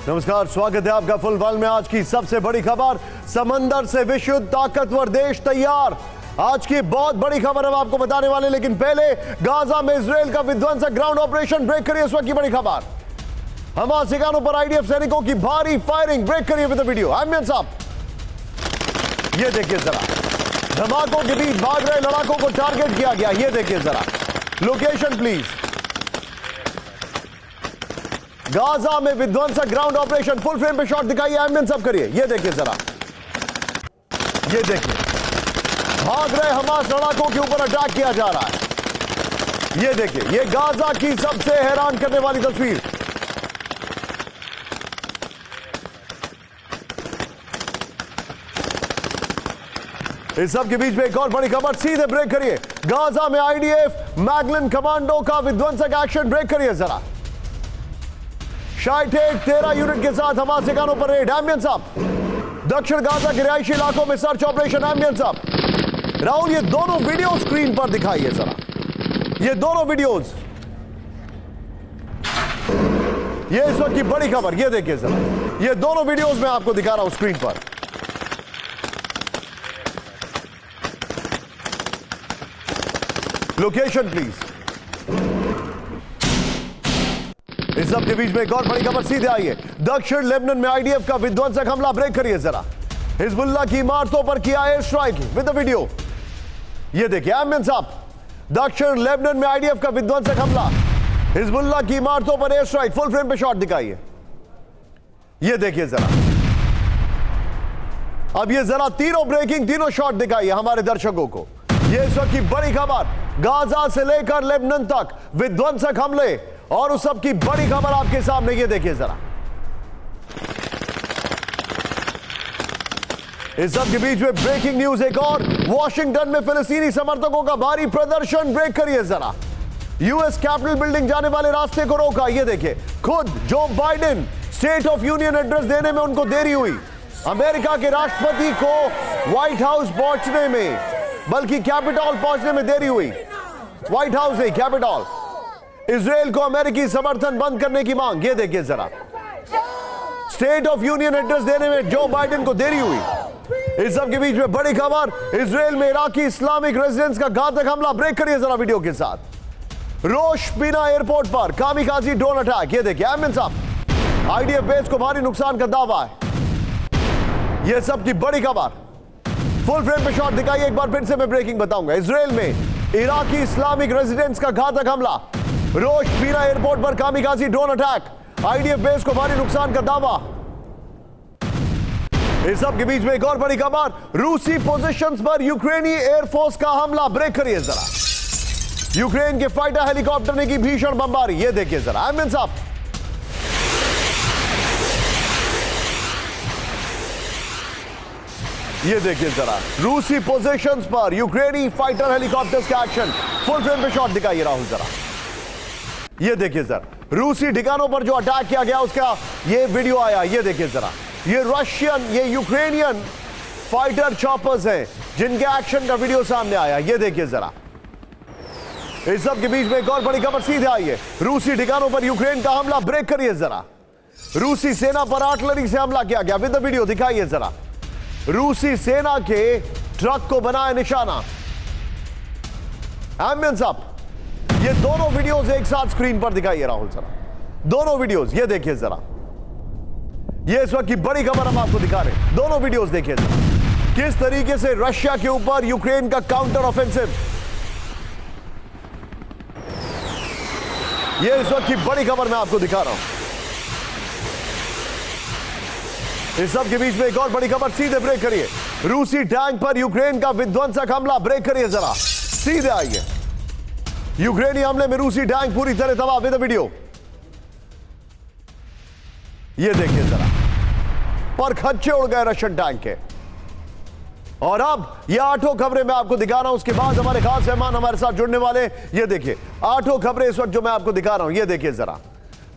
नमस्कार, स्वागत है आपका फुल वर्ल्ड में। आज की सबसे बड़ी खबर, समंदर से विश्व ताकतवर देश तैयार। आज की बहुत बड़ी खबर हम आपको बताने वाले, लेकिन पहले गाजा में इजराइल का विध्वंसक ग्राउंड ऑपरेशन। ब्रेक करिए इस वक्त की बड़ी खबर। हमास ठिकानों पर आईडीएफ सैनिकों की भारी फायरिंग। ब्रेक करिए विद द वीडियो। आमिर साहब, ये देखिए जरा, धमाकों के बीच भाग रहे लड़ाकों को टारगेट किया गया। ये देखिए जरा, लोकेशन प्लीज। गाजा में विध्वंसक ग्राउंड ऑपरेशन, फुल फ्रेम पे शॉट दिखाइए। एम्बियंस सब करिए। ये देखिए जरा, ये देखिए, भाग रहे हमास लड़ाकों के ऊपर अटैक किया जा रहा है। ये देखिए, ये गाजा की सबसे हैरान करने वाली तस्वीर। इस सब के बीच में एक और बड़ी खबर, सीधे ब्रेक करिए। गाजा में आईडीएफ मैगलन कमांडो का विध्वंसक एक्शन। ब्रेक करिए जरा। 13 यूनिट के साथ हमास ठिकानों पर रेड। एम्बियंस साहब, दक्षिण गाजा के रिहायशी इलाकों में सर्च ऑपरेशन। एम्बियंस साहब, राहुल ये दोनों वीडियो स्क्रीन पर दिखाइए जरा, ये दोनों वीडियोस। ये इस वक्त की बड़ी खबर, ये देखिए जरा, ये दोनों वीडियोस मैं आपको दिखा रहा हूं स्क्रीन पर। Location please. इस सब के बीच में एक और बड़ी खबर, सीधे आइए। दक्षिण लेबनान में आईडीएफ का विध्वंसक हमला। ब्रेक करिए जरा। हिजबुल्लाह की इमारतों पर किया air strike with the video. ये देखिए आमिर साहब, दक्षिण लेबनान में आईडीएफ का विध्वंसक हमला, हिजबुल्लाह की इमारतों पर एयर स्ट्राइक। फुल फ्रेम पे शॉट दिखाइए। ये देखिए जरा, अब ये जरा तीनों ब्रेकिंग, तीनों शॉट दिखाइए हमारे दर्शकों को। ये इस वक्त की बड़ी खबर, गाजा से लेकर लेबनान तक विध्वंसक हमले और उस सब की बड़ी खबर आपके सामने। ये देखिए जरा, इस सब के बीच में ब्रेकिंग न्यूज एक और, वॉशिंगटन में फिलिस्तीनी समर्थकों का भारी प्रदर्शन। ब्रेक करिए जरा। यूएस कैपिटल बिल्डिंग जाने वाले रास्ते को रोका। ये देखिए, खुद Joe Biden state of union address देने में उनको देरी हुई। अमेरिका के राष्ट्रपति को व्हाइट हाउस पहुंचने में, बल्कि कैपिटॉल पहुंचने में देरी हुई। व्हाइट हाउस नहीं, कैपिटॉल। इजराइल को अमेरिकी समर्थन बंद करने की मांग। ये देखिए जरा, स्टेट ऑफ यूनियन एड्रेस देने में जो बाइडेन को देरी हुई। इस सब के बीच में बड़ी खबर, इजराइल में इराकी इस्लामिक रेजिडेंस का घातक हमला। ब्रेक करिए जरा वीडियो के साथ। रोश पिना एयरपोर्ट पर कामिकाजी ड्रोन अटैक। ये देखिए आमिर साहब, आईडीएफ बेस को भारी नुकसान का दावा है। ये सब की बड़ी खबर, फुल फ्रेम पे शॉट दिखाइए। एक बार फिर से मैं ब्रेकिंग बताऊंगा। इजराइल में इराकी इस्लामिक रेजिडेंस का घातक हमला, रोश पीना एयरपोर्ट पर kamikaze drone attack, IDF base को भारी नुकसान का दावा। इस सब के बीच में एक और बड़ी खबर, रूसी पोजीशंस पर यूक्रेनी एयरफोर्स का हमला। ब्रेक करिए जरा। यूक्रेन के फाइटर हेलीकॉप्टर ने की भीषण बमबारी। ये देखिए जरा आमिर साहब, ये देखिए जरा, रूसी पोजीशंस पर यूक्रेनी फाइटर हेलीकॉप्टर्स का एक्शन। फुल फ्रेम पे शॉट दिखाइए राहुल जरा। ये देखिए जरा, रूसी ठिकानों पर जो अटैक किया गया उसका ये वीडियो आया। ये देखिए जरा, ये रशियन, ये यूक्रेनियन फाइटर चॉपर्स हैं जिनके एक्शन का वीडियो सामने आया। ये देखिए जरा, इस सब के बीच में एक और बड़ी खबर, सीधे आई है। रूसी ठिकानों पर यूक्रेन का हमला। ब्रेक करिए जरा। रूसी सेना पर आर्टिलरी से हमला किया गया। विद द वीडियो दिखाइए जरा। रूसी सेना के ट्रक को बनाया निशाना। एम्बियंस साहब, ये दोनों वीडियोस एक साथ स्क्रीन पर दिखाइए राहुल जरा, दोनों वीडियोस। ये देखिए जरा, ये इस वक्त की बड़ी खबर हम आपको दिखा रहे हैं। दोनों वीडियोस देखिए जरा, किस तरीके से रशिया के ऊपर यूक्रेन का काउंटर ऑफेंसिव। ये इस वक्त की बड़ी खबर मैं आपको दिखा रहा हूं। इस सब के बीच में एक और बड़ी खबर, सीधे ब्रेक करिए। रूसी टैंक पर यूक्रेन का विध्वंसक हमला। ब्रेक करिए जरा, सीधे आइए। यूक्रेनी हमले में रूसी टैंक पूरी तरह तबाह। With video. ये देखिए जरा, पर खच्चे उड़ गए रशियन टैंक के। और अब ये 8 खबरें मैं आपको दिखा रहा हूं, उसके बाद हमारे खास मेहमान हमारे साथ जुड़ने वाले। ये देखिए 8 खबरें इस वक्त जो मैं आपको दिखा रहा हूं। ये देखिए जरा,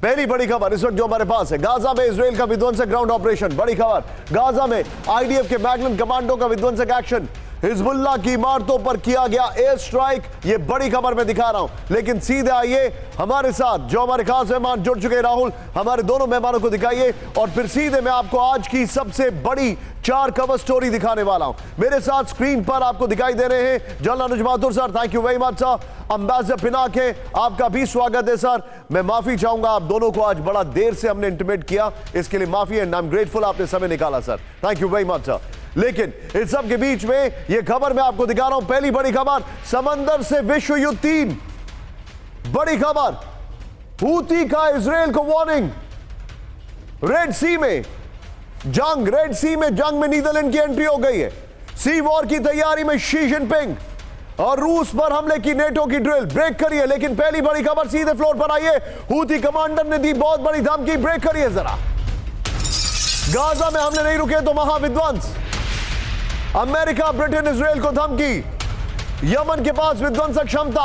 पहली बड़ी खबर इस वक्त जो हमारे पास है, गाजा में इजराइल का विध्वंसक ग्राउंड ऑपरेशन। बड़ी खबर, गाजा में आईडीएफ के मैगलन कमांडो का विध्वंसक एक्शन। हिजबुल्लाह की इमारतों पर किया गया एयर स्ट्राइक, ये बड़ी खबर मैं दिखा रहा हूं। लेकिन सीधे आइए हमारे साथ, जो हमारे खास मेहमान जुड़ चुके हैं, राहुल, हमारे दोनों मेहमानों को दिखाइए और फिर सीधे मैं आपको आज की सबसे बड़ी 4 कवर स्टोरी दिखाने वाला हूं। मेरे साथ स्क्रीन पर आपको दिखाई दे रहे हैं general Anuj Mathur sir, thank you very much sir. Ambassador Pinak है, आपका भी स्वागत है सर। मैं माफी चाहूंगा आप दोनों को, आज बड़ा देर से हमने इंटीमेट किया, इसके लिए माफी एंड आई एम ग्रेटफुल आपने समय निकाला sir, thank you very much sir. लेकिन इस सब के बीच में यह खबर मैं आपको दिखा रहा हूं, पहली बड़ी खबर, समंदर से विश्व युद्ध 3, बड़ी खबर, हूती का इजराइल को वार्निंग, रेड सी में जंग, रेड सी में जंग में नीदरलैंड की एंट्री हो गई है, सी वॉर की तैयारी में शी जिनपिंग और रूस पर हमले की नेटो की ड्रिल, ब्रेक करिए। लेकिन पहली बड़ी खबर, सीधे फ्लोर पर आइए, हूती कमांडर ने दी बहुत बड़ी धमकी, ब्रेक करिए जरा। गाजा में हमले नहीं रुके तो महाविध्वंस, अमेरिका ब्रिटेन इजराइल को धमकी, यमन के पास विध्वंसक क्षमता,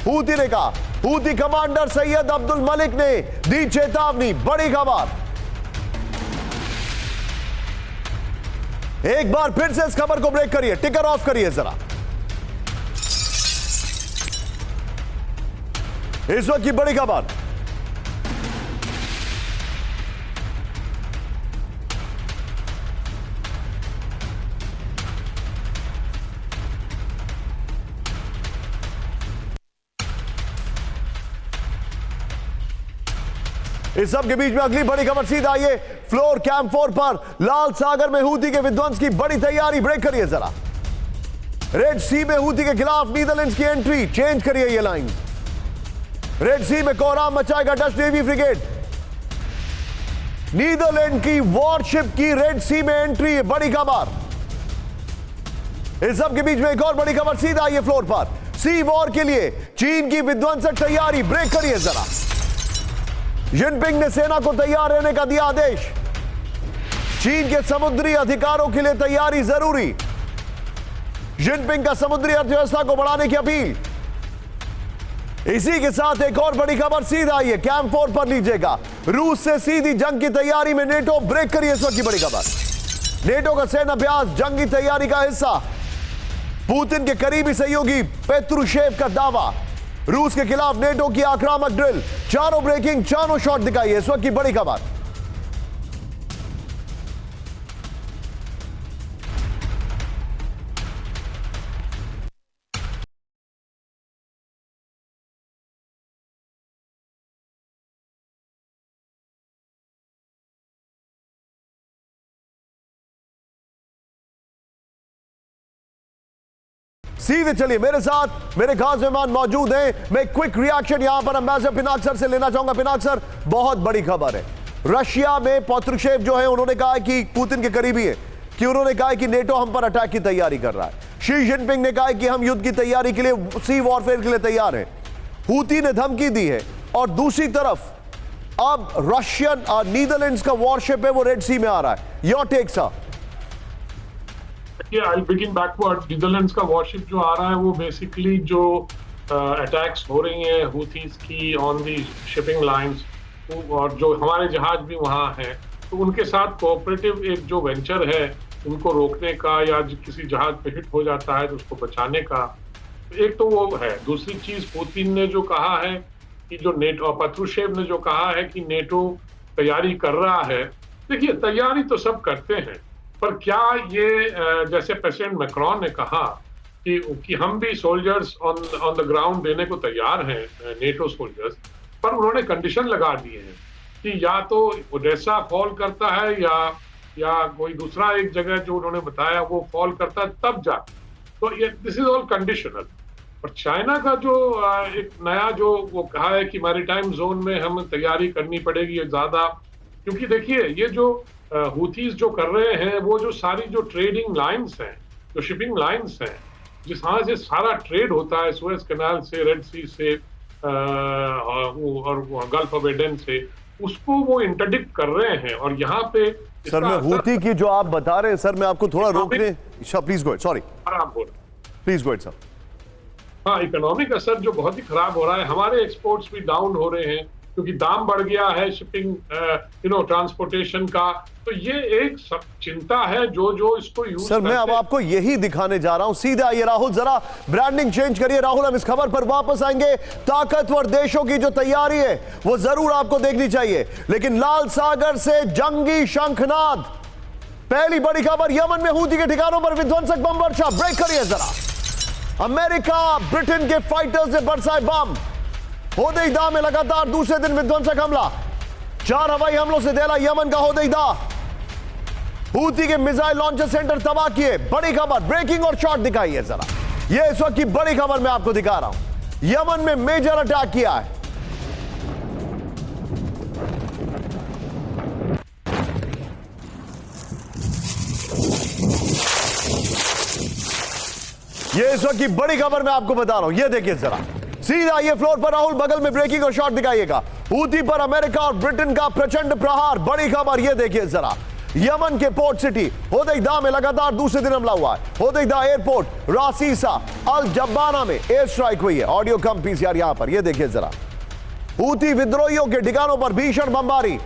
हूती ने कहा। हूती कमांडर सैयद अब्दुल मलिक ने दी चेतावनी, बड़ी खबर। एक बार फिर से इस खबर को ब्रेक करिए, टिकर ऑफ करिए जरा। इस वक्त की बड़ी खबर, इस सब के बीच में अगली बड़ी खबर, सीधा आइए फ्लोर कैंप 4 पर, लाल सागर में हूती के विध्वंस की बड़ी तैयारी, ब्रेक करिए जरा। रेड सी में हूती के खिलाफ नीदरलैंड्स की एंट्री, चेंज करिए ये लाइन। रेड सी में कोहराम मचाएगा डच नेवी फ्रिगेट, नीदरलैंड की वॉरशिप की रेड सी में एंट्री है, बड़ी खबर। इस सब के बीच में एक और बड़ी खबर, सीधा आइए फ्लोर पर, सी वॉर के लिए चीन की विध्वंसक तैयारी, ब्रेक करिए जरा। जिनपिंग ने सेना को तैयार रहने का दिया आदेश, चीन के समुद्री अधिकारों के लिए तैयारी जरूरी, जिनपिंग का समुद्री अर्थव्यवस्था को बढ़ाने की अपील। इसी के साथ एक और बड़ी खबर, सीधा आइए कैंप 4 पर लीजिएगा, रूस से सीधी जंग की तैयारी में नेटो, ब्रेक करिए इस वक्त की बड़ी खबर। नेटो का सैन्य अभ्यास जंगी तैयारी का हिस्सा, पुतिन के करीबी सहयोगी पेत्रुशेव का दावा, रूस के खिलाफ नेटो की आक्रामक ड्रिल, चारों ब्रेकिंग, चारों शॉट दिखाइए इस वक्त की बड़ी खबर। सीधे चलिए मेरे साथ, मेरे खास मेहमान मौजूद हैं। मैं क्विक रिएक्शन यहां पर अंबेसडर पिनाक सर से लेना चाहूंगा। पिनाक सर, बहुत बड़ी खबर है, रशिया में पेत्रुशेव जो है उन्होंने कहा कि पुतिन के करीबी है कि उन्होंने कहा कि नेटो हम पर अटैक की तैयारी कर रहा है। शी जिनपिंग ने कहा कि हम युद्ध की तैयारी के लिए, सी वॉरफेयर के लिए तैयार हैं। हूती ने धमकी दी है और दूसरी तरफ अब रशियन नीदरलैंड्स का वॉरशिप है वो रेड सी में आ रहा है। Your take sir. I'll begin backwards. Netherlands का वॉरशिप जो आ रहा है वो बेसिकली जो अटैक्स हो रही हैं हूथीज की ऑन दी शिपिंग लाइंस, और जो हमारे जहाज भी वहाँ हैं, तो उनके साथ कोऑपरेटिव एक जो वेंचर है उनको रोकने का, या किसी जहाज पे हिट हो जाता है तो उसको बचाने का, एक तो वो है। दूसरी चीज, पुतिन ने जो कहा है कि जो नेटो, पेत्रुशेव ने जो कहा है कि नेटो तैयारी कर रहा है, देखिए तैयारी तो सब करते हैं, पर क्या ये जैसे प्रेसिडेंट मैक्रोन ने कहा कि हम भी सोल्जर्स ऑन द ग्राउंड देने को तैयार हैं, नेटो सोल्जर्स, पर उन्होंने कंडीशन लगा दिए हैं कि या तो ओडेसा फॉल करता है या कोई दूसरा एक जगह जो उन्होंने बताया वो फॉल करता है, तब जा। तो ये दिस इज ऑल कंडीशनल। और चाइना का जो एक नया जो वो कहा है कि मैरीटाइम जोन में हम तैयारी करनी पड़ेगी ज्यादा, क्योंकि देखिए ये जो हूथीज जो कर रहे हैं वो जो सारी जो ट्रेडिंग लाइंस हैं, जो शिपिंग लाइंस हैं, जिसहाँ से सारा ट्रेड होता है, सुएज कैनाल से, रेड सी से और गल्फ ऑफ एडन से, उसको वो इंटरडिक्ट कर रहे हैं। और यहाँ पे सर मैं हूथी की जो आप बता रहे हैं सर, मैं आपको थोड़ा रोकने, प्लीज गो अहेड, सॉरी, खराब हो रहा है, प्लीज गो अहेड सर। हाँ, इकोनॉमिक असर जो बहुत ही खराब हो रहा है, हमारे एक्सपोर्ट्स भी डाउन हो रहे हैं, क्योंकि दाम बढ़ गया है शिपिंग ट्रांसपोर्टेशन का। तो ये एक सब चिंता है जो जो इसको यूज सर मैं अब आपको यही दिखाने जा रहा हूं। सीधा ये राहुल, जरा ब्रांडिंग चेंज करिए। राहुल, हम इस खबर पर वापस आएंगे। ताकतवर देशों की जो तैयारी है वो जरूर आपको देखनी चाहिए, लेकिन लाल सागर से जंगी शंखनाद। पहली बड़ी खबर, यमन में हूती के ठिकानों पर विध्वंसक बम वर्षा। ब्रेक करिए जरा। अमेरिका ब्रिटेन के फाइटर्स ने बरसाए बम। होदेईदा में लगातार दूसरे दिन विध्वंसक हमला। 4 हवाई हमलों से दहला यमन का होदेईदा। हूती के मिसाइल लॉन्चर सेंटर तबाह किए। बड़ी खबर, ब्रेकिंग और शॉट दिखाइए जरा। यह इस वक्त की बड़ी खबर मैं आपको दिखा रहा हूं। यमन में मेजर अटैक किया है। यह इस वक्त की बड़ी खबर मैं आपको बता रहा हूं। यह देखिए जरा, सीधा ये फ्लोर पर राहुल, बगल में ब्रेकिंग और शॉट दिखाइएगा। हूती पर अमेरिका और ब्रिटेन का प्रचंड प्रहार। बड़ी खबर यह देखिए जरा। यमन के पोर्ट सिटी होदेईदा में लगातार दूसरे दिन हमला हुआ है। होदेईदा एयरपोर्ट, रासीसा, अल जब्बाना में एयर स्ट्राइक हुई है। ऑडियो कम पीसीआर यहां पर, यह देखिए जरा। हूती विद्रोहियों के ठिकानों पर भीषण बमबारी।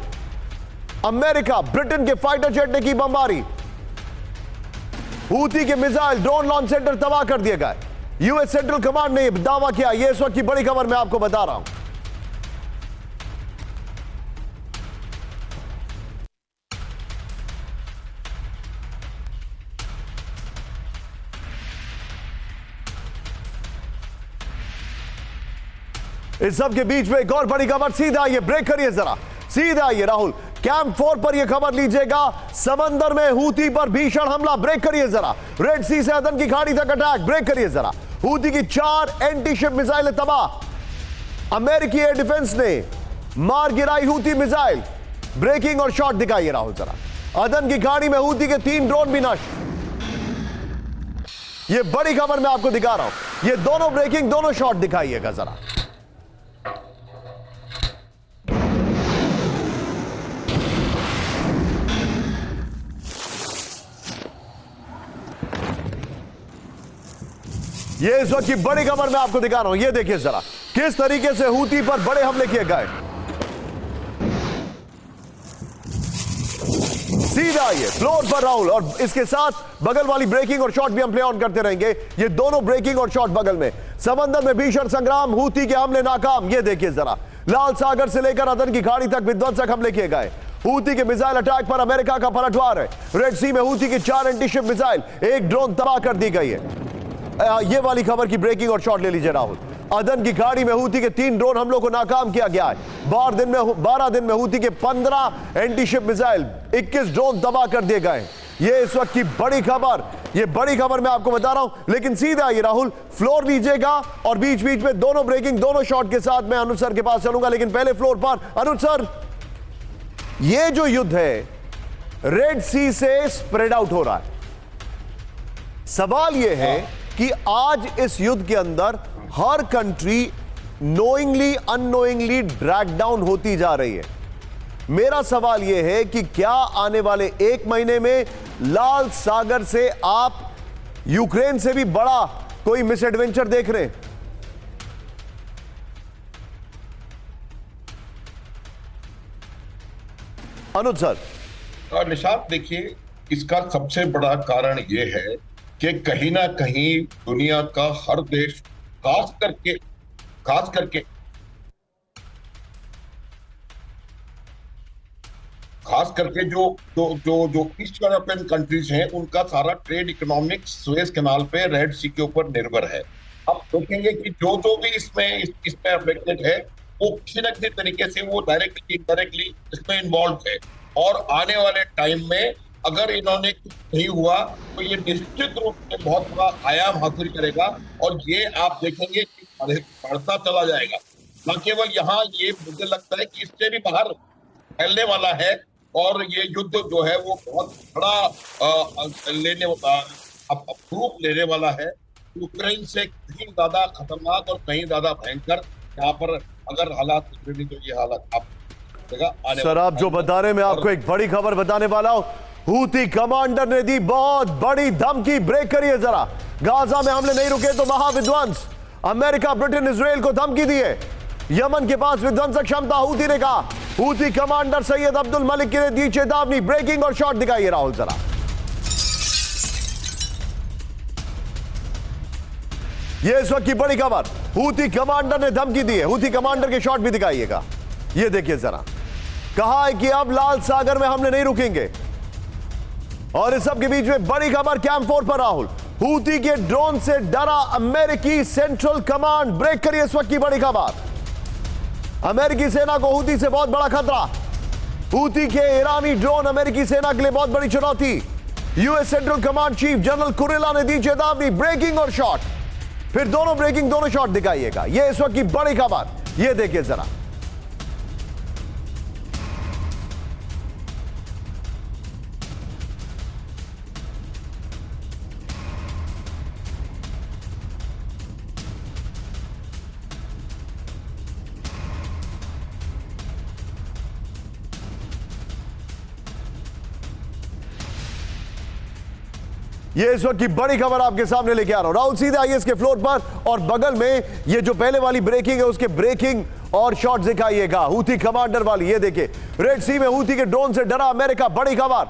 अमेरिका ब्रिटेन के फाइटर जेट ने की बमबारी। हूती के मिसाइल ड्रोन लॉन्च सेंटर तबाह कर दिए गए। यूएस सेंट्रल कमांड ने यह दावा किया। यह इस वक्त की बड़ी खबर मैं आपको बता रहा हूं। इस सब के बीच में एक और बड़ी खबर। सीधा ये ब्रेक करिए जरा। सीधा ये राहुल, कैंप 4 पर यह खबर लीजिएगा। समंदर में हूती पर भीषण हमला। ब्रेक करिए जरा। रेड सी से अदन की खाड़ी तक अटैक। ब्रेक करिए जरा। हूती की 4 एंटी शिप मिसाइलें तबाह। अमेरिकी एयर डिफेंस ने मार गिराई हूती मिसाइल। ब्रेकिंग और शॉट दिखाइए राहुल जरा। अदन की खाड़ी में हूती के 3 ड्रोन भी नष्ट। यह बड़ी खबर मैं आपको दिखा रहा हूं। ये दोनों ब्रेकिंग, दोनों शॉट दिखाइएगा जरा। ये इस वक्त की बड़ी खबर मैं आपको दिखा रहा हूं। ये देखिए जरा किस तरीके से हूती पर बड़े हमले किए गए। सीधा ये फ्लोर पर राहुल, और इसके साथ बगल वाली ब्रेकिंग और शॉट भी हम प्ले ऑन करते रहेंगे। ये दोनों ब्रेकिंग और शॉट बगल में। समंदर में भीषण संग्राम, हूती के हमले नाकाम। ये देखिए जरा। लाल सागर से लेकर अदन की खाड़ी तक विध्वंसक हमले किए गए। हूती के मिसाइल अटैक पर अमेरिका का पलटवार है। रेड सी में हूती की 4 एंटी शिप मिसाइल, 1 ड्रोन तबाह कर दी गई है। ये वाली खबर की ब्रेकिंग और शॉट ले लीजिए राहुल। अदन की खाड़ी में हूती के 3 ड्रोन हमलों को नाकाम किया गया है। 12 दिन में हूती के 15 एंटी शिप मिसाइल, 21 ड्रोन तबाह कर दिए गए। ये इस वक्त की बड़ी खबर। ये बड़ी खबर मैं आपको बता रहा हूं। लेकिन सीधा ये राहुल, फ्लोर लीजिएगा और बीच बीच में दोनों ब्रेकिंग, दोनों शॉट के साथ मैं अनुज सर के पास चलूंगा। लेकिन पहले फ्लोर पर अनुज सर, ये जो युद्ध है रेड सी से स्प्रेड आउट हो रहा है। सवाल यह है कि आज इस युद्ध के अंदर हर country knowingly unknowingly drag down होती जा रही है। मेरा सवाल यह है कि क्या आने वाले 1 महीने में लाल सागर से आप यूक्रेन से भी बड़ा कोई मिस एडवेंचर देख रहे हैं? अनुज सर। निशांत, देखिए, इसका सबसे बड़ा कारण यह है कि कहीं ना कहीं दुनिया का हर देश, खास करके जो ईस्ट यूरोपियन कंट्रीज हैं, उनका सारा ट्रेड इकोनॉमिक सुएज कैनाल पे रेड सी के ऊपर निर्भर है। अब देखेंगे कि जो भी इसमें अफेक्टेड है, वो किसी न किसी तरीके से वो डायरेक्टली इनडायरेक्टली इसमें इन्वॉल्व है। और आने वाले टाइम में अगर इन्होंने कुछ नहीं हुआ तो ये निश्चित रूप से बहुत बड़ा आयाम हासिल करेगा। और ये आप देखेंगे कि बढ़ता चला जाएगा। न केवल यहाँ, ये मुझे लगता है कि इससे भी बाहर फैलने वाला है। और ये युद्ध जो है वो बहुत बड़ा रूप लेने वाला है। यूक्रेन से कहीं ज्यादा खतरनाक और कहीं ज्यादा भयंकर यहाँ पर अगर हालात बिगड़े तो ये हालात आप सर, आप जो बता रहे हैं, मैं आपको एक बड़ी खबर बताने वाला हूं। हूती कमांडर ने दी बहुत बड़ी धमकी। ब्रेक करिए जरा। गाजा में हमले नहीं रुके तो महाविध्वंस। अमेरिका ब्रिटेन इजराइल को धमकी दी है। यमन के पास विध्वंसक क्षमता, हूती ने कहा। हूती कमांडर सैयद अब्दुल मलिक ने दी चेतावनी। ब्रेकिंग और शॉट दिखाइए राहुल जरा। यह इस वक्त की बड़ी खबर, हूती कमांडर ने धमकी दी है। हूती कमांडर के शॉट भी दिखाइएगा, यह देखिए जरा। कहा है कि अब लाल सागर में हमने नहीं रुकेंगे। और इस सब के बीच में बड़ी खबर कैंप 4 पर राहुल, हूती के ड्रोन से डरा अमेरिकी सेंट्रल कमांड। ब्रेक करिए इस वक्त की बड़ी खबर। अमेरिकी सेना को हूती से बहुत बड़ा खतरा। हूती के ईरानी ड्रोन अमेरिकी सेना के लिए बहुत बड़ी चुनौती। US central command chief general Kurilla ने दी चेतावनी। ब्रेकिंग और शॉट, फिर दोनों ब्रेकिंग दोनों शॉट दिखाइएगा। यह इस वक्त की बड़ी खबर, यह देखिए जरा। ये इस वक्त की बड़ी खबर आपके सामने लेके आ रहा हूं। राहुल सीधे आइए इसके फ्लोर पर, और बगल में ये जो पहले वाली ब्रेकिंग है उसके ब्रेकिंग और शॉट दिखाइएगा। हूती कमांडर वाली, ये देखिए। रेड सी में हूती के ड्रोन से डरा अमेरिका। बड़ी खबर,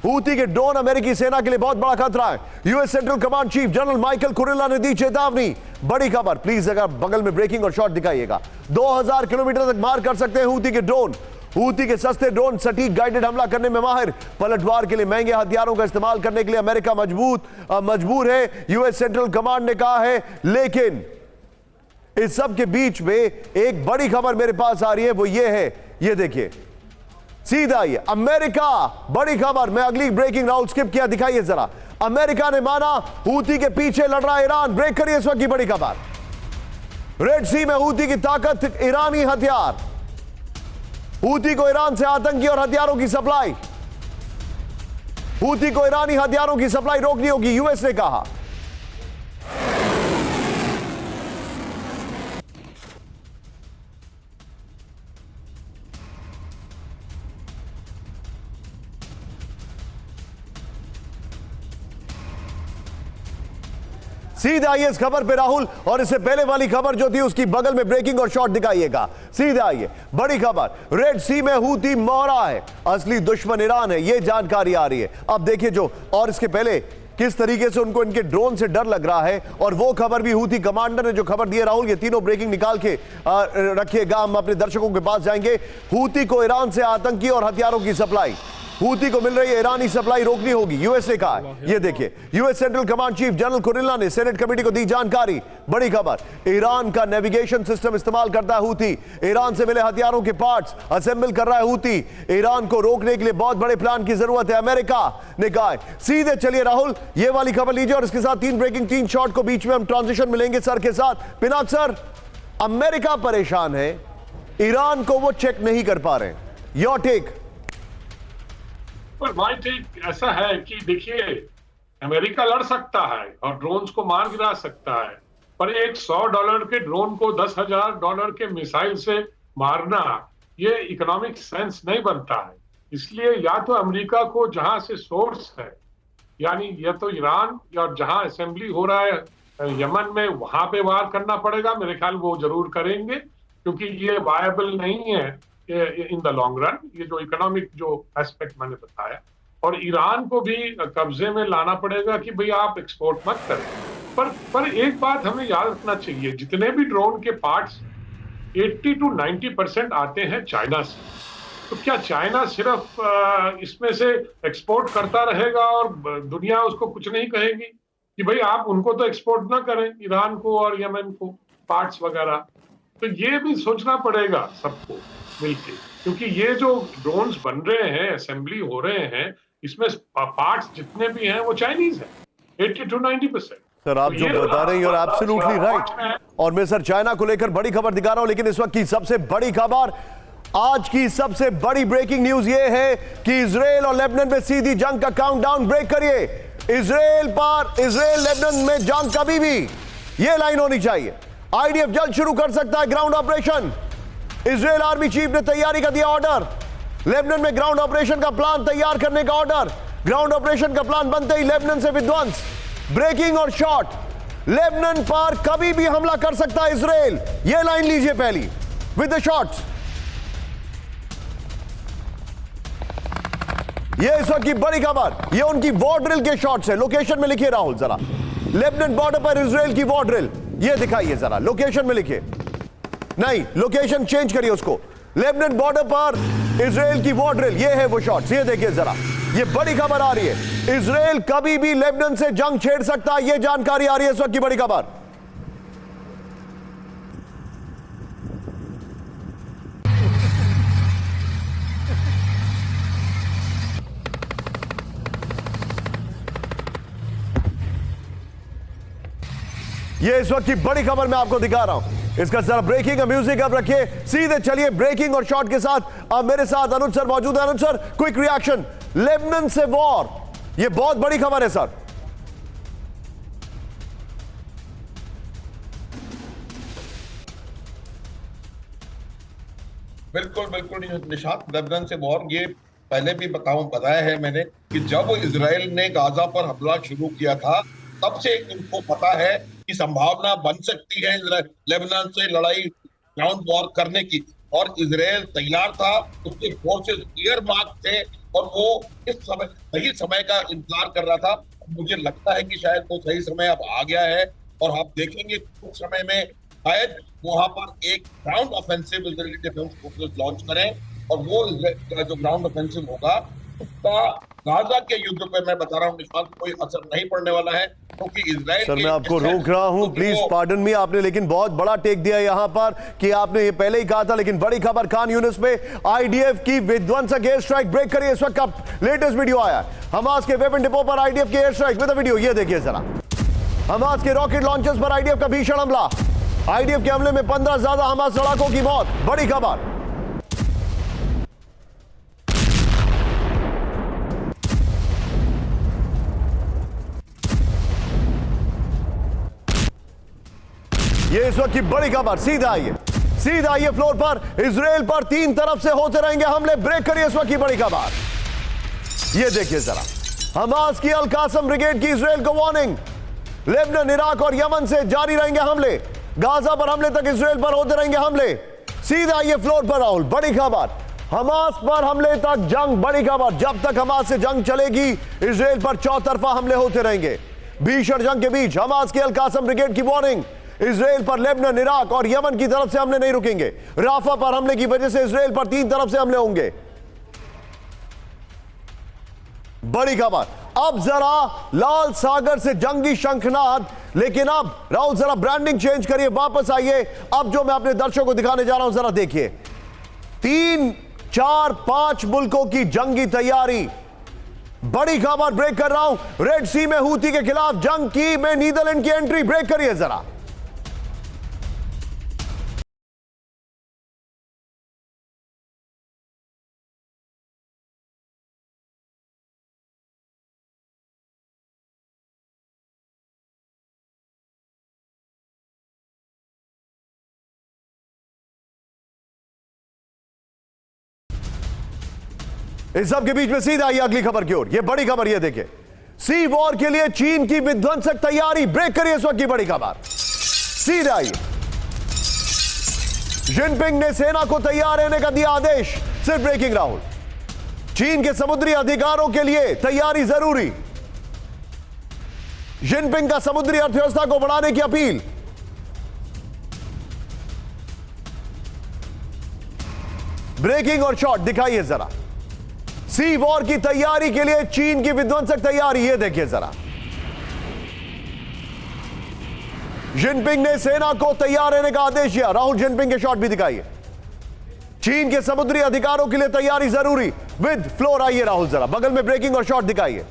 हूती के ड्रोन अमेरिकी सेना के लिए बहुत बड़ा खतरा है। US central command chief general Michael Kurilla ने दी चेतावनी। बड़ी खबर, प्लीज अगर बगल में ब्रेकिंग और शॉट दिखाइएगा। 2000 किलोमीटर तक मार कर सकते हैं हूती के ड्रोन। हूती के सस्ते ड्रोन सटीक गाइडेड हमला करने में माहिर। पलटवार के लिए महंगे हथियारों का इस्तेमाल करने के लिए अमेरिका मजबूर है, यूएस सेंट्रल कमांड ने कहा है। लेकिन इस सब के बीच में एक बड़ी खबर मेरे पास आ रही है, वो ये है, ये देखिए सीधा ये अमेरिका। बड़ी खबर, मैं अगली ब्रेकिंग राउंड स्किप किया, दिखाइए जरा। अमेरिका ने माना हूती के पीछे लड़ रहा ईरान। ब्रेक करिए इस वक्त की बड़ी खबर। रेड सी में हूती की ताकत, ईरानी हथियार। हूती को ईरान से आतंकी और हथियारों की सप्लाई, हूती को ईरानी हथियारों की सप्लाई रोकनी होगी, यूएस ने कहा। सीधे आइए इस खबर पे राहुल, और इससे पहले वाली खबर जो थी उसकी बगल में ब्रेकिंग और शॉट दिखाइएगा। सीधे आइए, बड़ी खबर, रेड सी में हूती मोहरा है, असली दुश्मन ईरान है, यह जानकारी आ रही है। अब देखिए जो, और इसके पहले किस तरीके से उनको इनके ड्रोन से डर लग रहा है, और वो खबर भी हूती कमांडर ने जो खबर दी है राहुल, ये तीनों ब्रेकिंग निकाल के रखिएगा, हम अपने दर्शकों के पास जाएंगे। हूती को ईरान से आतंकी और हथियारों की सप्लाई, हूती को मिल रही है ईरानी सप्लाई रोकनी होगी, यूएस ने कहा है। ये देखिए, US central command chief general Kurilla ने सेनेट कमेटी को दी जानकारी। बड़ी खबर, ईरान का नेविगेशन सिस्टम इस्तेमाल करता है हूती, ईरान से मिले हथियारों के पार्ट्स असेंबल कर रहा है हूती। ईरान को रोकने के लिए बहुत बड़े प्लान की जरूरत है, अमेरिका ने कहा है। सीधे चलिए राहुल, ये वाली खबर लीजिए, और इसके साथ 3 ब्रेकिंग 3 शॉट को बीच में हम ट्रांजिशन मिलेंगे सर के साथ। पिनाक सर, अमेरिका परेशान है, ईरान को वो चेक नहीं कर पा रहे, योर टेक। पर माय टेक ऐसा है कि देखिए, अमेरिका लड़ सकता है और ड्रोन्स को मार गिरा सकता है, पर एक $100 के ड्रोन को $10,000 के मिसाइल से मारना, ये इकोनॉमिक सेंस नहीं बनता है। इसलिए या तो अमेरिका को जहां से सोर्स है, यानी या तो ईरान, या जहां असेंबली हो रहा है यमन में, वहां पे वार करना पड़ेगा। मेरे ख्याल वो जरूर करेंगे, क्योंकि ये वायबल नहीं है इन द लॉन्ग रन, ये जो इकोनॉमिक जो एस्पेक्ट मैंने बताया। और ईरान को भी कब्जे में लाना पड़ेगा कि भाई आप एक्सपोर्ट मत करें। पर एक बात हमें याद रखना चाहिए, जितने भी ड्रोन के पार्ट्स 80 to 90% आते हैं चाइना से। तो क्या चाइना सिर्फ इसमें से एक्सपोर्ट करता रहेगा और दुनिया उसको कुछ नहीं कहेगी कि भाई आप उनको तो एक्सपोर्ट ना करें, ईरान को और यमन को पार्ट्स वगैरह? तो ये भी सोचना पड़ेगा सबको मिलके, क्योंकि ये जो ड्रोन्स बन रहे हैं, असेंबली हो रहे हैं, इसमें पार्ट्स जितने भी हैं वो चाइनीज हैं, 80 to 90%। सर आप जो बता रहे हैं और एब्सोल्युटली राइट, और मैं सर चाइना को लेकर बड़ी खबर दिखा रहा हूं, लेकिन इस वक्त की सबसे बड़ी खबर, आज की सबसे बड़ी ब्रेकिंग न्यूज ये है कि इजराइल और लेबनान में सीधी जंग का काउंटडाउन। ब्रेक करिए, इजराइल लेबनान में जंग कभी भी, ये लाइन होनी चाहिए। आईडीएफ जल्द शुरू कर सकता है ground operation. Israel army chief ने तैयारी का दिया ऑर्डर, लेबनान में ग्राउंड ऑपरेशन का प्लान तैयार करने का ऑर्डर। ग्राउंड ऑपरेशन का प्लान बनते ही लेबनान से विध्वंस, ब्रेकिंग और शॉट। लेबनान पर कभी भी हमला कर सकता है इजराइल, यह लाइन लीजिए पहली। With the shots. ये इस वक्त की बड़ी खबर, ये उनकी वॉर ड्रिल के शॉट्स है। लोकेशन में लिखिए राहुल जरा, लेबनान बॉर्डर पर इजराइल की वॉर ड्रिल, ये दिखाइए जरा, लोकेशन में लिखिए, नहीं लोकेशन चेंज करिए उसको। लेबनान बॉर्डर पर इजराइल की वॉर ड्रिल, ये है वो शॉट्स, ये देखिए जरा, ये बड़ी खबर आ रही है। इजराइल कभी भी लेबनान से जंग छेड़ सकता है, ये जानकारी आ रही है इस वक्त की बड़ी खबर। ये इस वक्त की बड़ी खबर मैं आपको दिखा रहा हूं। इसका जरा ब्रेकिंग म्यूजिक अब रखिए, सीधे चलिए ब्रेकिंग और शॉट के साथ। अब मेरे साथ अनुज सर मौजूद है। अनुज सर, क्विक रिएक्शन, लेबनान से वॉर, ये बहुत बड़ी खबर है सर। बिल्कुल बिल्कुल निशांत, लेबनान से वॉर, ये पहले भी बताया है मैंने कि जब इजराइल ने गाजा पर हमला शुरू किया था तब से उनको पता है कि संभावना बन सकती है लेबनान से लड़ाई, ग्राउंड वॉर करने की, और इजराइल तैयार था, उसके फोर्सेस क्लियर मार्क थे और वो इस समय सही समय का इंतजार कर रहा था। मुझे लगता है कि शायद वो सही समय अब आ गया है और आप देखेंगे कुछ समय में शायद वहां पर एक ground offensive Israeli defence forces launch करें, और वो जो ग्राउंड ऑफेंसिव होगा उसका गाजा के युद्ध पे, मैं बता रहा हूँ निशांत, कोई असर नहीं पड़ने वाला है, क्योंकि इजराइल सर मैं आपको रोक रहा हूं, प्लीज पार्डन मी, आपने लेकिन बहुत बड़ा टेक दिया यहां पर कि आपने ये पहले ही कहा था, लेकिन बड़ी खबर खान यूनिस में आईडीएफ की विध्वंसक एयर स्ट्राइक, ब्रेक करिए, इस वक्त का लेटेस्ट वीडियो आया, हमास के वेपन डिपो पर आईडीएफ के एयर स्ट्राइक विद वीडियो, ये देखिए जरा, हमास के रॉकेट लॉन्चर्स पर आईडीएफ का भीषण हमला, आईडीएफ के हमले में 15 ज्यादा हमास लड़ाकों की मौत, बड़ी खबर। ये इस वक्त की बड़ी खबर, सीधा आइए फ्लोर पर, इजराइल पर 3 तरफ से होते रहेंगे हमले, ब्रेक करिए इस वक्त की बड़ी खबर। ये देखिए जरा, हमास की अल कासम ब्रिगेड की इजराइल को वार्निंग, लेबनान, इराक और यमन से जारी रहेंगे हमले, गाजा पर हमले तक इजराइल पर होते रहेंगे हमले। सीधा आइए फ्लोर पर राहुल, बड़ी खबर, हमास पर हमले तक जंग, बड़ी खबर, जब तक हमास से जंग चलेगी इजराइल पर चौतरफा हमले होते रहेंगे। भीषण जंग के बीच हमास की अल कासम ब्रिगेड की वार्निंग, इजराइल पर लेबनान, इराक और यमन की तरफ से हमले नहीं रुकेंगे। राफा पर हमले की वजह से इजराइल पर 3 तरफ से हमले होंगे, बड़ी खबर। अब जरा लाल सागर से जंगी शंखनाद, लेकिन अब राहुल जरा ब्रांडिंग चेंज करिए, वापस आइए। अब जो मैं अपने दर्शकों को दिखाने जा रहा हूं, जरा देखिए, 3, 4, 5 मुल्कों की जंगी तैयारी, बड़ी खबर ब्रेक कर रहा हूं। रेड सी में हूती के खिलाफ जंग की में नीदरलैंड की एंट्री, ब्रेक करिए जरा। इस सब के बीच में सीधा आइए अगली खबर की ओर, यह बड़ी खबर, यह देखिए, सी वॉर के लिए चीन की विध्वंसक तैयारी, ब्रेक करिए इस वक्त की बड़ी खबर। सीधा आइए, जिनपिंग ने सेना को तैयार रहने का दिया आदेश, सिर्फ ब्रेकिंग राहुल, चीन के समुद्री अधिकारों के लिए तैयारी जरूरी, जिनपिंग का समुद्री अर्थव्यवस्था को बढ़ाने की अपील। ब्रेकिंग और शॉट दिखाइए जरा, सी वॉर की तैयारी के लिए चीन की विध्वंसक तैयारी, ये देखिए जरा, जिनपिंग ने सेना को तैयार रहने का आदेश दिया। राहुल जिनपिंग के शॉट भी दिखाइए, चीन के समुद्री अधिकारों के लिए तैयारी जरूरी, विद फ्लोर आइए राहुल जरा, बगल में ब्रेकिंग और शॉट दिखाइए,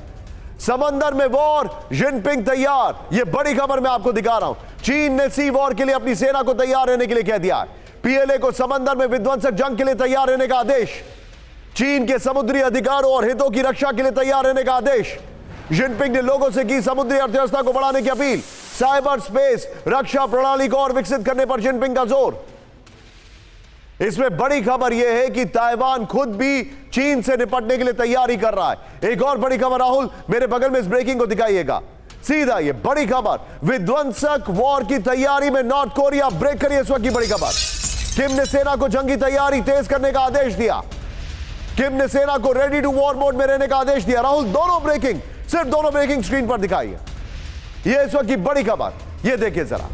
समंदर में वॉर, जिनपिंग तैयार, ये बड़ी खबर मैं आपको दिखा रहा हूं। चीन ने सी वॉर के लिए अपनी सेना को तैयार रहने के लिए कह दिया, पीएलए को समंदर में विध्वंसक जंग के लिए तैयार रहने का आदेश, चीन के समुद्री अधिकारों और हितों की रक्षा के लिए तैयार रहने का आदेश। जिनपिंग ने लोगों से की समुद्री अर्थव्यवस्था को बढ़ाने की अपील, साइबर स्पेस रक्षा प्रणाली को और विकसित करने पर जिनपिंग का जोर। इसमें बड़ी खबर यह है कि ताइवान खुद भी चीन से निपटने के लिए तैयारी कर रहा है। एक और बड़ी खबर राहुल मेरे बगल में इस ब्रेकिंग को दिखाइएगा, सीधा ये बड़ी खबर, विध्वंसक वॉर की तैयारी में नॉर्थ कोरिया, ब्रेक करिए इस वक्त की बड़ी खबर। किम ने सेना को जंगी तैयारी तेज करने का आदेश दिया। किम ने सेना को रेडी टू वॉर मोड में रहने का आदेश दिया। राहुल, दोनों ब्रेकिंग, सिर्फ दोनों ब्रेकिंग स्क्रीन पर दिखाई है। यह इस वक्त की बड़ी खबर, यह देखिए जरा।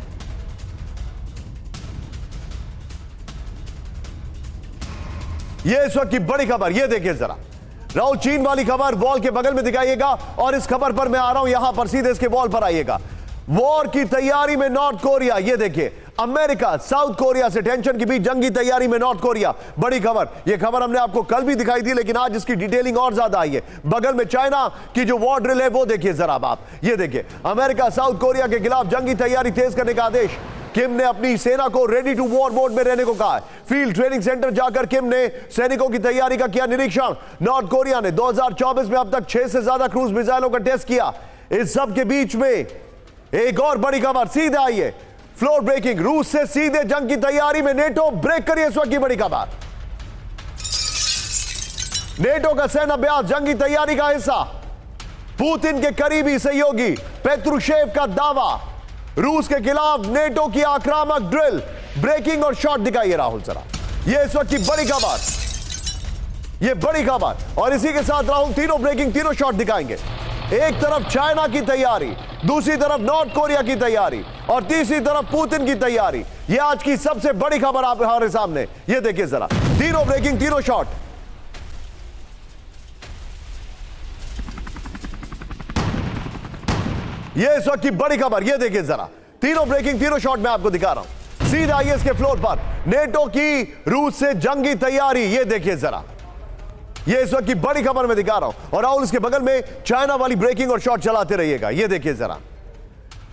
यह इस वक्त की बड़ी खबर, यह देखिए जरा। राहुल, चीन वाली खबर वॉल के बगल में दिखाइएगा और इस खबर पर मैं आ रहा हूं यहां पर, सीधे इसके वॉल पर आइएगा। वॉर की तैयारी में नॉर्थ कोरिया, यह देखिए। अमेरिका साउथ कोरिया से टेंशन के बीच जंगी तैयारी में नॉर्थ कोरिया, बड़ी खबर। यह खबर हमने आपको कल भी दिखाई दी, लेकिन आज इसकी डिटेलिंग और ज्यादा आई है। बगल में चाइना की जो वॉर ड्रिल है वो देखिए जरा आप। यह देखिए, अमेरिका साउथ कोरिया के खिलाफ जंगी तैयारी तेज करने का आदेश। किम ने अपनी सेना को रेडी टू वॉर मोड में रहने को कहा है। फील्ड ट्रेनिंग सेंटर जाकर किम ने सैनिकों की तैयारी का किया निरीक्षण। नॉर्थ कोरिया ने 2024 में अब तक 6 से ज्यादा क्रूज मिसाइलों का टेस्ट किया। इस सब के बीच में एक और बड़ी खबर, सीधे आइए, फ्लोर ब्रेकिंग। रूस से सीधे जंग की तैयारी में नेटो, ब्रेक करिए इस वक्त की बड़ी खबर। नेटो का सैन्य अभ्यास जंगी तैयारी का हिस्सा। पुतिन के करीबी सहयोगी पेत्रुशेव का दावा, रूस के खिलाफ नेटो की आक्रामक ड्रिल। ब्रेकिंग और शॉट दिखाइए राहुल जरा। यह इस वक्त की बड़ी खबर, यह बड़ी खबर। और इसी के साथ राहुल तीनों ब्रेकिंग, तीनों शॉट दिखाएंगे। एक तरफ चाइना की तैयारी, दूसरी तरफ नॉर्थ कोरिया की तैयारी और तीसरी तरफ पुतिन की तैयारी। यह आज की सबसे बड़ी खबर आप हमारे सामने, यह देखिए जरा। तीनों ब्रेकिंग, तीनों शॉट। यह इस वक्त की बड़ी खबर, यह देखिए जरा। तीनों ब्रेकिंग, तीनों शॉट मैं आपको दिखा रहा हूं। सीधा आइए इसके फ्लोर पर। नेटो की रूस से जंगी तैयारी, यह देखिए जरा। यह इस वक्त की बड़ी खबर मैं दिखा रहा हूं। और राहुल, इसके बगल में चाइना वाली ब्रेकिंग और शॉट चलाते रहिएगा। यह देखिए जरा।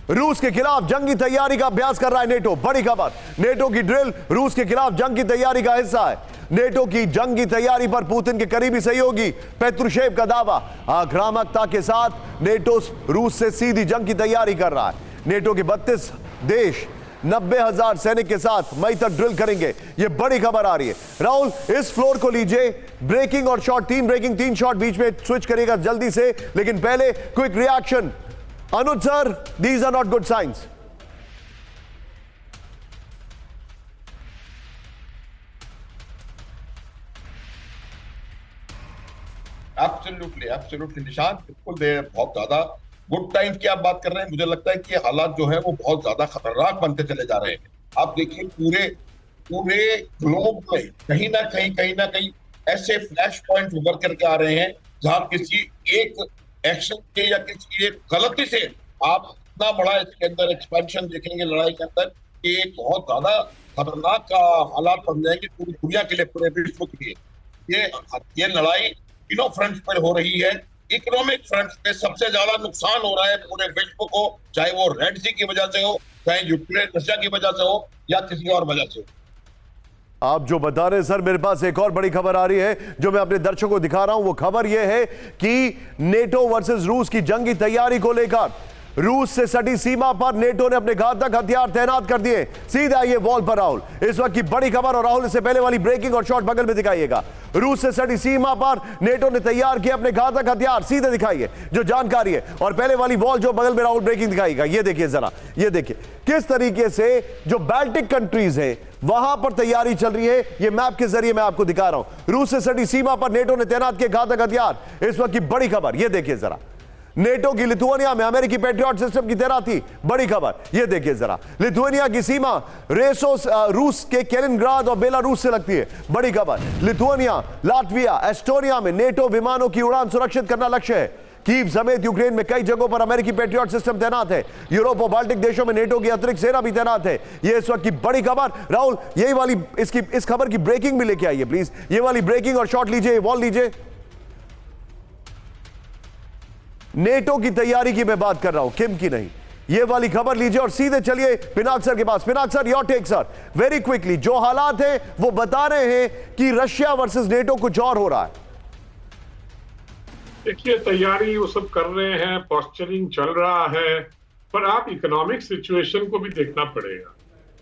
रूस के खिलाफ जंगी तैयारी का अभ्यास कर रहा है नेटो, बड़ी खबर। नेटो की ड्रिल रूस के खिलाफ जंग की तैयारी का हिस्सा है। नेटो की जंगी तैयारी पर पुतिन के करीबी सहयोगी पेत्रुशेव का दावा। आक्रामकता के साथ नेटो रूस से सीधी जंग की तैयारी कर रहा है। नेटो के 32 देश 90,000 सैनिक के साथ मई तक ड्रिल करेंगे। यह बड़ी खबर आ रही है। राहुल, इस फ्लोर को लीजिए। ब्रेकिंग और शॉट, 3 ब्रेकिंग 3 शॉट, बीच में स्विच करेगा जल्दी से, लेकिन पहले quick reaction. Anuj sir, these are not good signs. Absolutely Nishant, बिल्कुल दे बहुत ज्यादा गुड टाइम्स की आप बात कर रहे हैं। मुझे लगता है कि हालात जो है वो बहुत ज्यादा खतरनाक बनते चले जा रहे हैं। आप देखिए पूरे ग्लोब में कहीं ना कहीं ऐसे फ्लैश पॉइंट उभर करके आ रहे हैं जहां किसी एक एक्शन के या किसी एक गलती से आप इतना बड़ा इसके अंदर एक्सपेंशन देखेंगे लड़ाई के अंदर कि एक बहुत ज्यादा खतरनाक हालात बन जाएंगे पूरी दुनिया के लिए, पूरे विश्व के लिए। ये लड़ाई तीनों फ्रंट पर हो रही है। इकोनॉमिक फ्रंट पे सबसे ज्यादा नुकसान हो रहा है पूरे विश्व को, चाहे वो रेड सी की वजह से हो, चाहे यूक्रेन रशिया की वजह से हो या किसी और वजह से हो। आप जो बता रहे हैं सर, मेरे पास एक और बड़ी खबर आ रही है जो मैं अपने दर्शकों को दिखा रहा हूं। वो खबर यह है कि नेटो वर्सेस रूस की जंगी तैयारी को लेकर रूस से सटी सीमा पर नेटो ने अपने घातक हथियार तैनात कर दिए। सीधा आइए वॉल पर राहुल, इस वक्त की बड़ी खबर। और राहुल, इससे पहले वाली ब्रेकिंग और शॉट बगल में दिखाइएगा। रूस से सटी सीमा पर नेटो ने तैयार किए अपने घातक हथियार, सीधे दिखाइए जो जानकारी है। और पहले वाली वॉल जो बगल में राहुल ब्रेकिंग दिखाएगा, ये देखिए जरा। ये देखिए किस तरीके से जो बाल्टिक कंट्रीज है वहां पर तैयारी चल रही है। ये मैप के जरिए मैं आपको दिखा रहा हूं। रूस से सटी सीमा पर नेटो ने तैनात किए घातक हथियार, इस वक्त की बड़ी खबर। ये देखिए जरा। नेटो की लिथुआनिया में अमेरिकी पैट्रियट सिस्टम की तैनाती, बड़ी खबर। यह देखिए जरा। लिथुआनिया की सीमा रेसोस रूस के कैलिनग्राद और बेलारूस से लगती है, बड़ी खबर। लिथुआनिया, लाटविया, एस्टोनिया में नेटो विमानों की उड़ान सुरक्षित करना लक्ष्य है। कीव समेत यूक्रेन में कई जगहों पर अमेरिकी पैट्रियट सिस्टम तैनात है। यूरोप और बाल्टिक देशों में नेटो की अतिरिक्त सेना भी तैनात है। यह इस वक्त की बड़ी खबर। राहुल, यही वाली इस खबर की ब्रेकिंग भी लेके आइए प्लीज। ये वाली ब्रेकिंग और शॉट लीजिए, वॉल लीजिए। नेटो की तैयारी की मैं बात कर रहा हूं, किम की नहीं। ये वाली खबर लीजिए और सीधे चलिए पिनाक सर के पास। Pinak sir, your take sir, very quickly. जो हालात हैं वो बता रहे हैं कि रशिया वर्सेस नेटो कुछ और हो रहा है। देखिए, तैयारी वो सब कर रहे हैं, पॉस्चरिंग चल रहा है, पर आप इकोनॉमिक सिचुएशन को भी देखना पड़ेगा।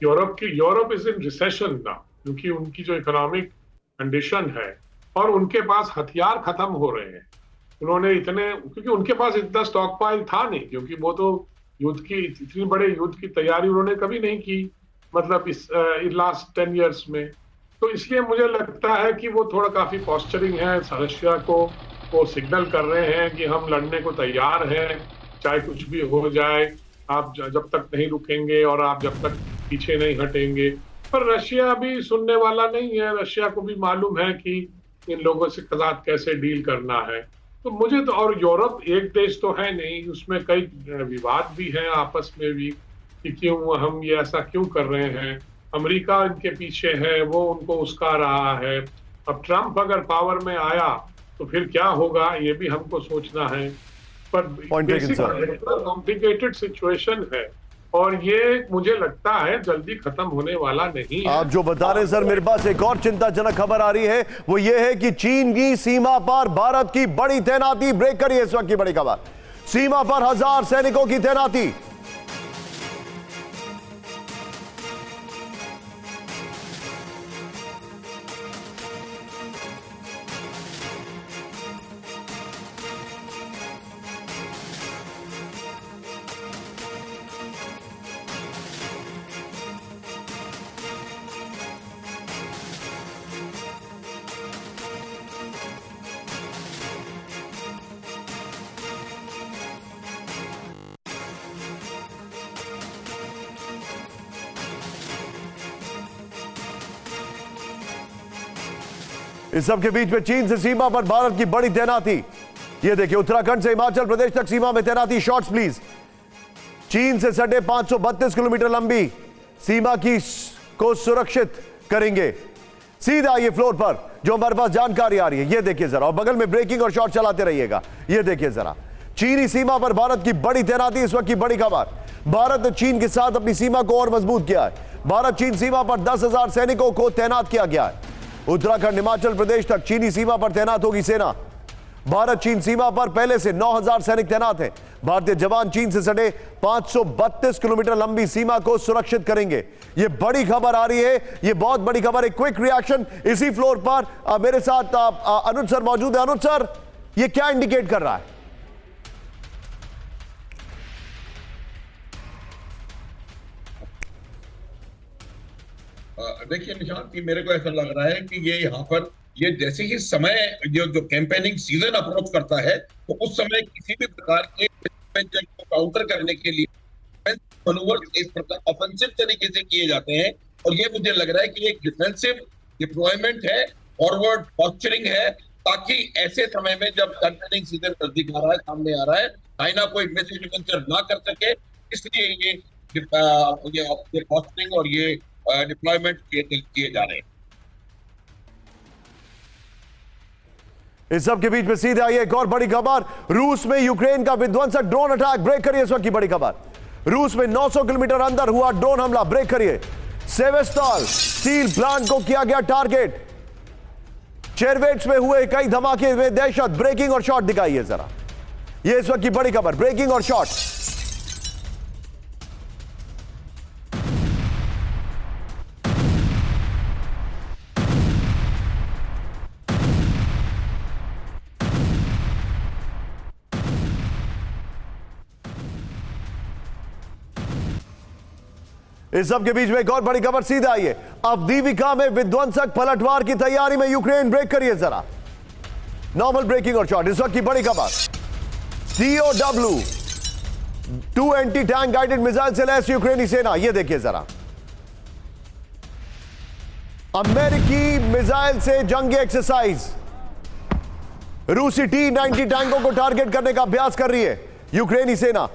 यूरोप इज इन रिसेशन ना, क्योंकि उनकी जो इकोनॉमिक कंडीशन है और उनके पास हथियार खत्म हो रहे हैं। उन्होंने क्योंकि उनके पास इतना स्टॉक पाइल था नहीं, क्योंकि वो तो युद्ध की इतनी बड़े युद्ध की तैयारी उन्होंने कभी नहीं की। मतलब इस लास्ट 10 इयर्स में। तो इसलिए मुझे लगता है कि वो थोड़ा काफी पॉस्चरिंग है, रशिया को वो सिग्नल कर रहे हैं कि हम लड़ने को तैयार हैं, चाहे कुछ भी हो जाए, आप जब तक नहीं रुकेंगे और आप जब तक पीछे नहीं हटेंगे। पर रशिया भी सुनने वाला नहीं है, रशिया को भी मालूम है कि इन लोगों से साथ कैसे डील करना है। तो मुझे तो, और यूरोप एक देश तो है नहीं, उसमें कई विवाद भी हैं आपस में भी कि क्यों हम ये ऐसा क्यों कर रहे हैं। अमेरिका इनके पीछे है, वो उनको उस्का रहा है। अब ट्रम्प अगर पावर में आया तो फिर क्या होगा, ये भी हमको सोचना है। पर कॉम्प्लिकेटेड सिचुएशन है और ये मुझे लगता है जल्दी खत्म होने वाला नहीं है। आप जो बता रहे हैं सर, मेरे पास एक और चिंताजनक खबर आ रही है, वो ये है कि चीन की सीमा पर भारत की बड़ी तैनाती ब्रेक करी है। इस वक्त की बड़ी खबर, सीमा पर 1000 सैनिकों की तैनाती। इस सब के बीच में चीन से सीमा पर भारत की बड़ी तैनाती। ये देखिए, उत्तराखंड से हिमाचल प्रदेश तक सीमा में तैनाती। Shots please. चीन से सटे 532 किलोमीटर लंबी सीमा की को सुरक्षित करेंगे। सीधा ये फ्लोर पर जो हमारे पास जानकारी आ रही है, ये देखिए जरा, और बगल में ब्रेकिंग और शॉट चलाते रहिएगा। ये देखिए जरा, चीनी सीमा पर भारत की बड़ी तैनाती। इस वक्त की बड़ी खबर, भारत ने चीन के साथ अपनी सीमा को और मजबूत किया है। भारत चीन सीमा पर 10,000 सैनिकों को तैनात किया गया है। उत्तराखंड हिमाचल प्रदेश तक चीनी सीमा पर तैनात होगी सेना। भारत चीन सीमा पर पहले से 9,000 सैनिक तैनात हैं। भारतीय जवान चीन से सटे 532 किलोमीटर लंबी सीमा को सुरक्षित करेंगे। यह बड़ी खबर आ रही है, यह बहुत बड़ी खबर है। क्विक रिएक्शन इसी फ्लोर पर मेरे साथ अनुज सर मौजूद है। अनुज सर, यह क्या इंडिकेट कर रहा है? देखिए निशांत, कि मेरे को ऐसा लग रहा है कि ये यहाँ पर ये जैसे ही समय जो कैंपेनिंग सीजन अप्रोच करता है, तो उस समय किसी भी प्रकार के को काउंटर करने के लिए मनोवर्स इस प्रकार ऑफेंसिव तरीके से किए जाते हैं। और ये मुझे लग रहा है कि एक डिफेंसिव डिप्लॉयमेंट है, फॉरवर्ड पॉस्चरिंग है, ताकि ऐसे समय में जब कैंपेनिंग सीजन नजदीक आ रहा है, सामने आ रहा है, चाइना कोई मिसइन्फॉर्मेशन ना कर सके, इसलिए ये पॉस्चरिंग और ये डिप्लॉयमेंट किए जा रहे हैं। इस सब के बीच में सीधे आई एक और बड़ी खबर, रूस में यूक्रेन का विध्वंसक ड्रोन अटैक। ब्रेक करिए इस वक्त की बड़ी खबर, रूस में 900 किलोमीटर अंदर हुआ ड्रोन हमला। ब्रेक करिए, सेवेस्टॉल स्टील प्लांट को किया गया टारगेट। चेरवेट्स में हुए कई धमाके में दहशत। ब्रेकिंग और शॉट दिखाइए जरा, यह इस वक्त की बड़ी खबर, ब्रेकिंग और शॉट। इस सब के बीच में एक और बड़ी खबर सीधा आई है, अवदीविका में विध्वंसक पलटवार की तैयारी में यूक्रेन। ब्रेक करिए जरा, नॉर्मल ब्रेकिंग और शॉट। इस वक्त की बड़ी खबर, TOW 2 anti tank guided missile से लैस यूक्रेनी सेना। यह देखिए जरा, अमेरिकी मिसाइल से जंगी एक्सरसाइज। रूसी T-90 टैंकों को टारगेट करने का अभ्यास कर रही है यूक्रेनी सेना।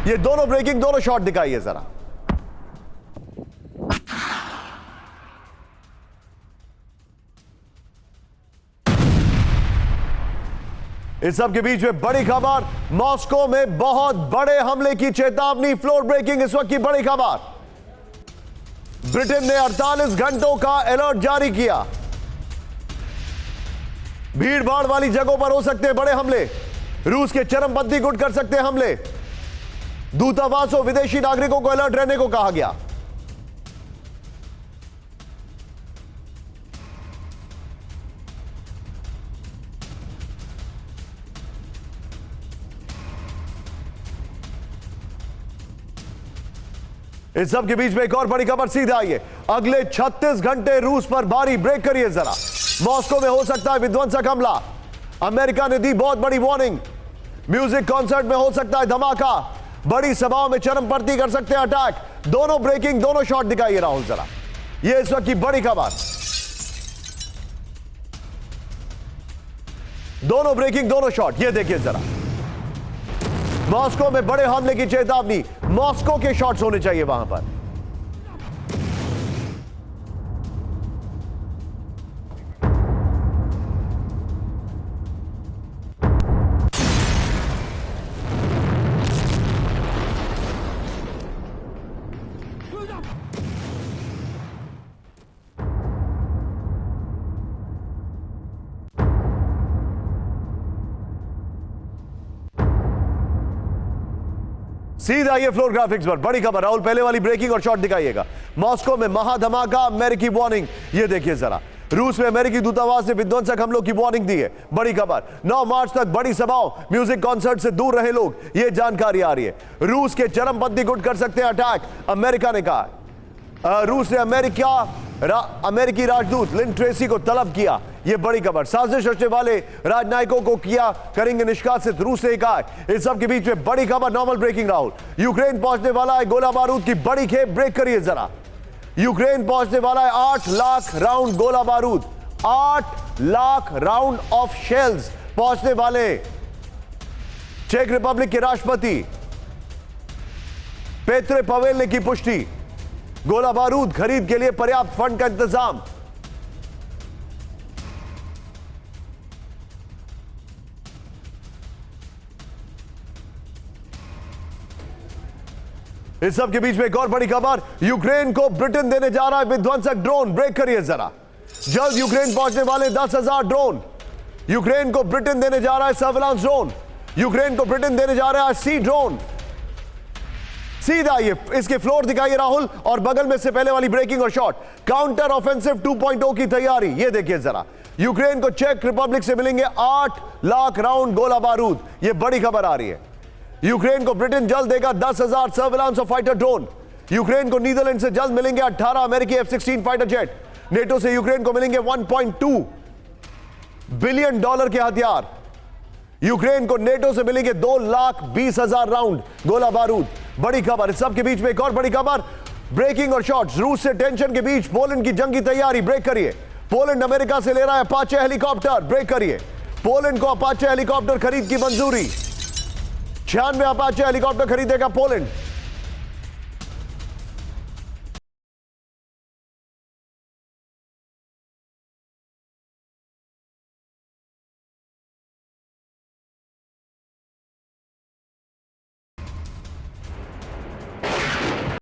ये दोनों ब्रेकिंग, दोनों शॉट दिखाइए जरा। इस सब के बीच में बड़ी खबर, मॉस्को में बहुत बड़े हमले की चेतावनी। फ्लोर ब्रेकिंग इस वक्त की बड़ी खबर, ब्रिटेन ने 48 घंटों का अलर्ट जारी किया। भीड़ भाड़ वाली जगहों पर हो सकते हैं बड़े हमले, रूस के चरमपंथी गुट कर सकते हैं हमले। दूतावास और विदेशी नागरिकों को अलर्ट रहने को कहा गया। इस सब के बीच में एक और बड़ी खबर सीधा आइए। अगले 36 घंटे रूस पर भारी, ब्रेक करिए जरा। मॉस्को में हो सकता है विध्वंसक हमला, अमेरिका ने दी बहुत बड़ी वार्निंग। म्यूजिक कॉन्सर्ट में हो सकता है धमाका, बड़ी सभाओं में चरमपंथी कर सकते हैं अटैक। दोनों ब्रेकिंग, दोनों शॉट दिखाइए राहुल जरा, ये इस वक्त की बड़ी खबर। दोनों ब्रेकिंग, दोनों शॉट, ये देखिए जरा। मॉस्को में बड़े हमले की चेतावनी, मॉस्को के शॉट्स होने चाहिए वहां पर। सीधा ये फ्लोर ग्राफिक्स पर बड़ी खबर। राहुल पहले वाली ब्रेकिंग और शॉट दिखाइएगा। मॉस्को में महाधमाका, अमेरिकी वार्निंग, ये देखिए जरा। रूस में अमेरिकी दूतावास ने विध्वंसक हमलों की वार्निंग दी है, बड़ी खबर। 9 मार्च तक बड़ी सभाओं, म्यूजिक कॉन्सर्ट से दूर रहे लोग, ये जानकारी आ रही है। रूस के चरमपंथी गुट कर सकते हैं अटैक, अमेरिका ने कहा। रूस ने अमेरिकी राजदूत लिन ट्रेसी को तलब किया, यह बड़ी खबर। साजिश रचने वाले राजनयिकों को करेंगे निष्कासित, रूस ने कहा। इस सब के बीच में बड़ी खबर, नॉर्मल ब्रेकिंग राहुल। यूक्रेन पहुंचने वाला है गोला बारूद की बड़ी खेप, ब्रेक करिए जरा। यूक्रेन पहुंचने वाला है 8 लाख राउंड गोला बारूद, 8 लाख राउंड ऑफ शेल्स पहुंचने वाले। चेक रिपब्लिक के राष्ट्रपति पेत्रे पवेल ने की पुष्टि। गोला बारूद खरीद के लिए पर्याप्त फंड का इंतजाम। इस सब के बीच में एक और बड़ी खबर, यूक्रेन को ब्रिटेन देने जा रहा है विध्वंसक ड्रोन, ब्रेक करिए जरा। जल्द यूक्रेन पहुंचने वाले 10,000 ड्रोन। यूक्रेन को ब्रिटेन देने जा रहा है सर्विलांस ड्रोन, यूक्रेन को ब्रिटेन देने जा रहा है सी ड्रोन। सीधा ये इसके फ्लोर दिखाइए राहुल, और बगल में से पहले वाली ब्रेकिंग और शॉट। काउंटर ऑफेंसिव 2.0 की तैयारी, ये देखिए जरा। यूक्रेन को चेक रिपब्लिक से मिलेंगे 8 लाख राउंड गोला बारूद, ये बड़ी खबर आ रही है। यूक्रेन को ब्रिटेन जल्द देगा 10,000 सर्विलांस और फाइटर ड्रोन। यूक्रेन को नीदरलैंड से जल्द मिलेंगे 18 अमेरिकी F-16 फाइटर जेट। नेटो से यूक्रेन को मिलेंगे $1.2 बिलियन के हथियार। यूक्रेन को नेटो से मिलेंगे 2,20,000 राउंड गोला बारूद, बड़ी खबर। इस सब के बीच में एक और बड़ी खबर, ब्रेकिंग और शॉट्स। रूस से टेंशन के बीच पोलैंड की जंग की तैयारी, ब्रेक करिए। पोलैंड अमेरिका से ले रहा है अपाचे हेलीकॉप्टर, ब्रेक करिए। पोलैंड को अपाचे हेलीकॉप्टर खरीद की मंजूरी, 96 अपाचे हेलीकॉप्टर खरीदेगा पोलैंड।